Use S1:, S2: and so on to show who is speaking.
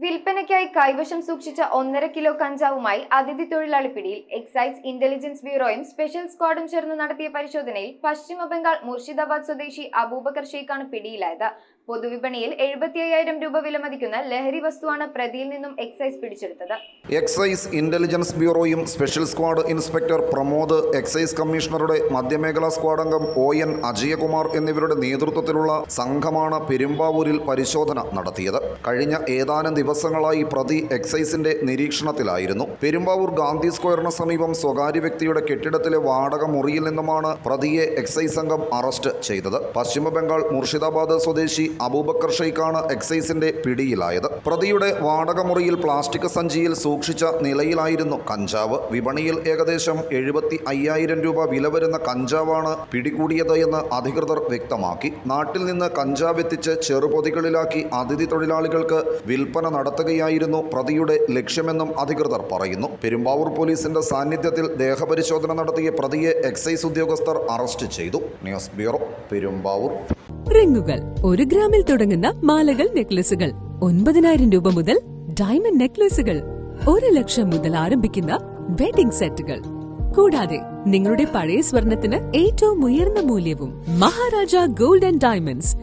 S1: വിൽപ്പനയ്ക്കായി കൈവശം സൂക്ഷിച്ച 1.5 കിലോ കഞ്ചാവുമായി അതിഥി തൊഴിലാളി പിടിയിൽ. എക്സൈസ് ഇന്റലിജൻസ് ബ്യൂറോയും സ്പെഷ്യൽ സ്ക്വാഡും ചേർന്ന് നടത്തിയ പരിശോധനയിൽ പശ്ചിമ ബംഗാൾ മുർഷിദാബാദ് സ്വദേശി അബൂബക്കർ ഷെയ്ഖാണ് പിടിയിലായത്. പൊതുവിപണിയിൽ 75,000 രൂപ വിലമതിക്കുന്ന ലഹരി വസ്തുവാണ് പ്രതിയിൽ നിന്നും എക്സൈസ് പിടിച്ചെടുത്തത്.
S2: എക്സൈസ് ഇന്റലിജൻസ് ബ്യൂറോയും special squad inspector Pramod, excise കമ്മീഷണറുടെ മധ്യമേഖലാ സ്ക്വാഡ് അംഗം ON അജയകുമാർ എന്നിവരുടെ നേതൃത്വത്തിലുള്ള സംഘമാണ് പെരുമ്പാവൂരിൽ പരിശോധന നടത്തിയത്. കഴിഞ്ഞ ഏതാനും ദിവസങ്ങളായി പ്രതി എക്സൈസിന്റെ നിരീക്ഷണത്തിലായിരുന്നു. പെരുമ്പാവൂർ ഗാന്ധി സ്ക്വയറിന് സമീപം സ്വകാര്യ വ്യക്തിയുടെ കെട്ടിടത്തിലെ വാടക മുറിയിൽ നിന്നുമാണ് പ്രതിയെ എക്സൈസ് സംഘം അറസ്റ്റ് ചെയ്തത്. പശ്ചിമ ബംഗാൾ മുർഷിദാബാദ് സ്വദേശി അബൂബക്കർ ഷെയ്ഖാണ് എക്സൈസിന്റെ പിടിയിലായത്. പ്രതിയുടെ വാടക മുറിയിൽ പ്ലാസ്റ്റിക് സഞ്ചിയിൽ സൂക്ഷിച്ച നിലയിലായിരുന്നു കഞ്ചാവ്. വിപണിയിൽ ഏകദേശം 75,000 രൂപ വില വരുന്ന കഞ്ചാവാണ് പിടികൂടിയത് എന്ന് അധികൃതർ വ്യക്തമാക്കി. നാട്ടിൽ നിന്ന് കഞ്ചാവ് എത്തിച്ച് ചെറുപൊതികളിലാക്കി അതിഥി തൊഴിലാളികൾക്ക് വിൽപ്പന നടത്തുകയായിരുന്നു പ്രതിയുടെ ലക്ഷ്യമെന്നും അധികൃതർ പറയുന്നു. പെരുമ്പാവൂർ പോലീസിന്റെ സാന്നിധ്യത്തിൽ ദേഹപരിശോധന നടത്തിയ പ്രതിയെ എക്സൈസ് ഉദ്യോഗസ്ഥർ അറസ്റ്റ് ചെയ്തു. News bureau, Perumbavoor.
S3: റിങ്ങുകൾ 1 ഗ്രാമിൽ തുടങ്ങുന്ന മാലകൾ, നെക്ലസുകൾ 9,000 രൂപ മുതൽ ഡയമണ്ട് നെക്ലസുകൾ 1 ലക്ഷം മുതൽ ആരംഭിക്കുന്ന വെഡിംഗ് സെറ്റുകൾ. കൂടാതെ നിങ്ങളുടെ പഴയ സ്വർണത്തിന് ഏറ്റവും ഉയർന്ന മൂല്യവും. Maharaja gold and diamonds,